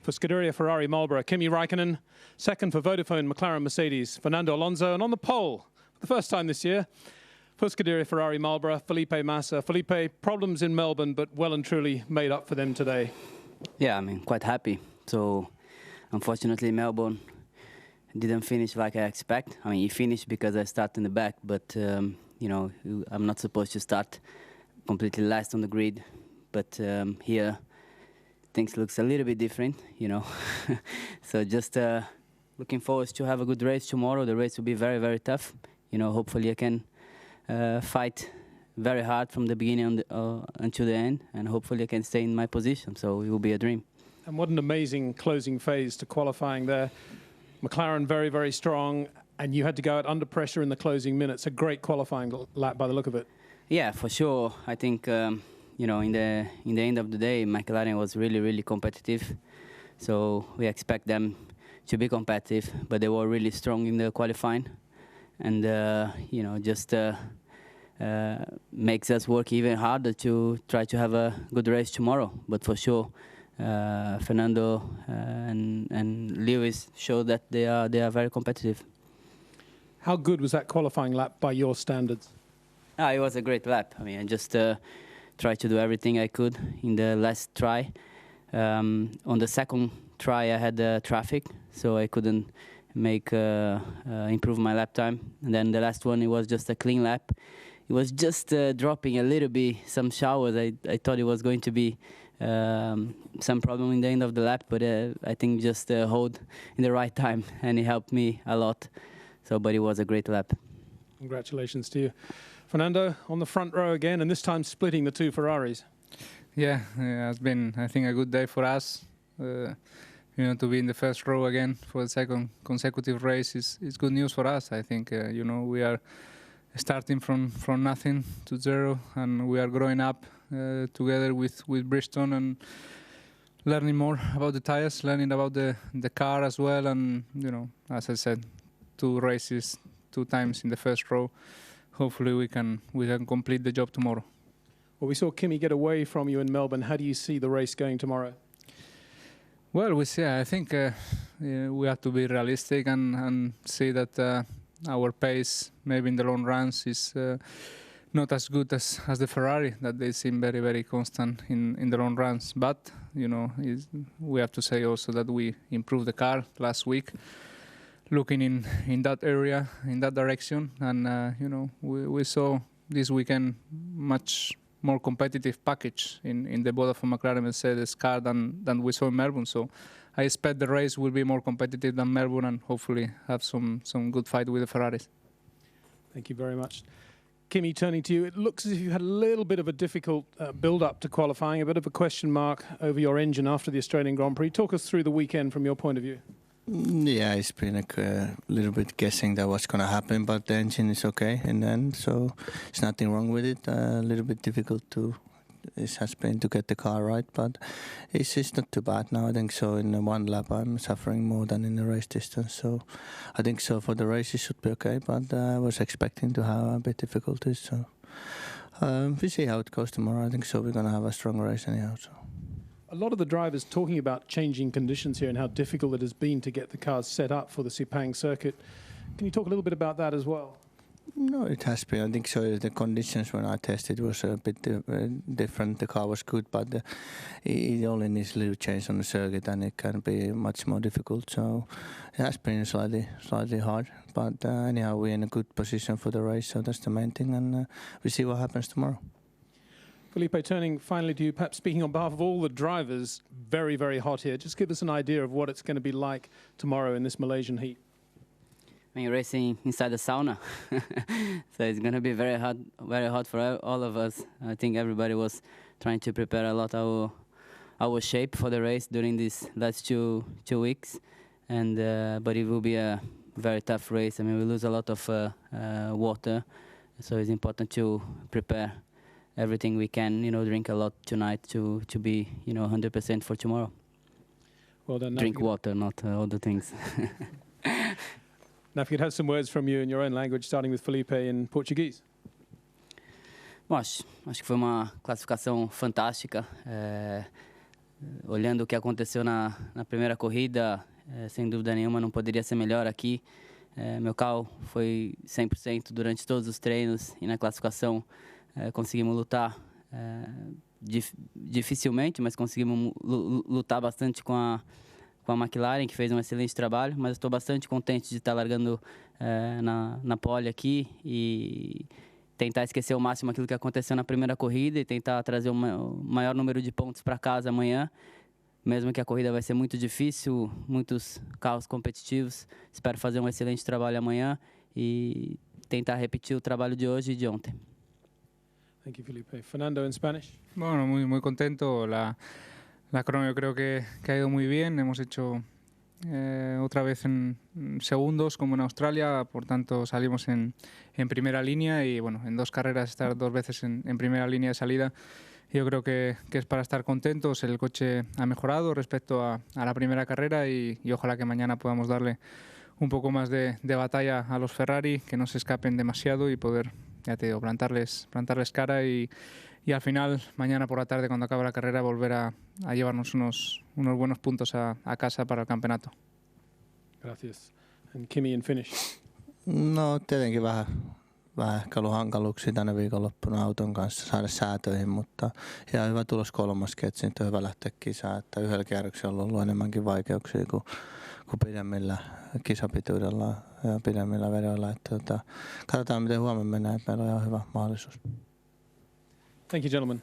For Scuderia Ferrari Marlboro, Kimi Raikkonen. Second for Vodafone McLaren Mercedes, Fernando Alonso. And on the pole, for the first time this year, for Scuderia Ferrari Marlboro, Felipe Massa. Felipe, problems in Melbourne, but well and truly made up for them today. Yeah, I mean, quite happy. So, unfortunately, Melbourne didn't finish like I expect. I mean, he finished because I started in the back, but, you know, I'm not supposed to start completely last on the grid. But here, things looks a little bit different, you know. So just looking forward to have a good race tomorrow. The race will be very, very tough. You know, hopefully I can fight very hard from the beginning until the end, and hopefully I can stay in my position. So it will be a dream. And what an amazing closing phase to qualifying there. McLaren very, very strong, and you had to go out under pressure in the closing minutes. A great qualifying lap by the look of it. Yeah, for sure. I think you know, in the end of the day, McLaren was really, really competitive. So we expect them to be competitive, but they were really strong in the qualifying, and you know, just makes us work even harder to try to have a good race tomorrow. But for sure, Fernando and Lewis show that they are very competitive. How good was that qualifying lap by your standards? It was a great lap. I mean, I just tried to do everything I could in the last try. On the second try, I had traffic, so I couldn't improve my lap time. And then the last one, it was just a clean lap. It was just dropping a little bit, some showers. I thought it was going to be some problem in the end of the lap, but I think just hold in the right time, and it helped me a lot. So, but it was a great lap. Congratulations to you. Fernando, on the front row again, and this time splitting the two Ferraris. Yeah, it's been, I think, a good day for us. You know, to be in the first row again for the second consecutive race is good news for us. I think, you know, we are starting from nothing to zero, and we are growing up together with Bridgestone and learning more about the tires, learning about the car as well. And, you know, as I said, 2 races, 2 times in the first row. Hopefully we can complete the job tomorrow. Well, we saw Kimi get away from you in Melbourne. How do you see the race going tomorrow? Well, we see. I think we have to be realistic and see that our pace, maybe in the long runs, is not as good as the Ferrari. That they seem very, very constant in the long runs. But you know, we have to say also that we improved the car last week, looking in that area, in that direction, and you know, we saw this weekend much more competitive package in the Vodafone McLaren Mercedes car than we saw in Melbourne. So I expect the race will be more competitive than Melbourne, and hopefully have some good fight with the Ferraris. Thank you very much. Kimi, turning to you, it looks as if you had a little bit of a difficult build-up to qualifying, a bit of a question mark over your engine after the Australian Grand Prix. Talk us through the weekend from your point of view. Yeah, it's been like a little bit guessing that what's going to happen, but the engine is okay in the end, so there's nothing wrong with it. A little bit difficult it has been to get the car right, but it's not too bad now. I think so. In one lap, I'm suffering more than in the race distance, so I think so for the race it should be okay. But I was expecting to have a bit difficulties, so we see how it goes tomorrow. I think so. We're going to have a strong race anyhow. So. A lot of the drivers talking about changing conditions here and how difficult it has been to get the cars set up for the Sepang circuit. Can you talk a little bit about that as well? No, it has been. I think so. The conditions when I tested was a bit different. The car was good, but it only needs a little change on the circuit, and it can be much more difficult. So it has been slightly hard. But anyhow, we're in a good position for the race, so that's the main thing, and we see what happens tomorrow. Felipe, turning finally to you, perhaps speaking on behalf of all the drivers, very, very hot here. Just give us an idea of what it's going to be like tomorrow in this Malaysian heat. I mean, racing inside the sauna. So it's going to be very hot for all of us. I think everybody was trying to prepare a lot our shape for the race during these last two weeks. And but it will be a very tough race. I mean, we lose a lot of water, so it's important to prepare everything we can, you know, drink a lot tonight to be, you know, 100% for tomorrow. Well done. Drink water, not other things. Now, if you could have some words from you in your own language, starting with Felipe in Portuguese. Bom, acho que foi uma classificação fantástica. olhando o que aconteceu na primeira corrida, sem dúvida nenhuma não poderia ser melhor aqui. Meu carro foi 100% durante todos os treinos e na classificação conseguimos lutar dificilmente, mas conseguimos lutar bastante com a McLaren, que fez um excelente trabalho, mas estou bastante contente de estar largando na pole aqui e tentar esquecer ao máximo aquilo que aconteceu na primeira corrida e tentar trazer o maior número de pontos para casa amanhã, mesmo que a corrida vai ser muito difícil, muitos carros competitivos. Espero fazer um excelente trabalho amanhã e tentar repetir o trabalho de hoje e de ontem. Thank you, Felipe. Fernando, in Spanish. Bueno, muy contento. La crono yo creo que ha ido muy bien. Hemos hecho otra vez en segundos como en Australia, por tanto salimos en primera línea y bueno, en 2 carreras estar 2 veces en primera línea de salida. Yo creo que es para estar contentos. El coche ha mejorado respecto a la primera carrera y ojalá que mañana podamos darle un poco más de batalla a los Ferrari, que no se escapen demasiado y poder, ya te digo, plantarles cara y al final, mañana por la tarde, cuando acabe la carrera, volver a llevarnos unos buenos puntos a casa para el campeonato. Gracias. And Kimi in Finnish. No tietenkin vähän ehkä ollut hankaluuksia tänä viikonloppuna auton kanssa saada säätöihin, mutta ihan hyvä tulos 3. että nyt on hyvä lähteä kisaan. Että yhdellä kierroksella on ollut enemmänkin vaikeuksia kuin pidemmillä kisapituudella ja pidemmillä vedoilla. Että katsotaan miten huomenna mennään, että meillä on ihan hyvä mahdollisuus. Thank you, gentlemen.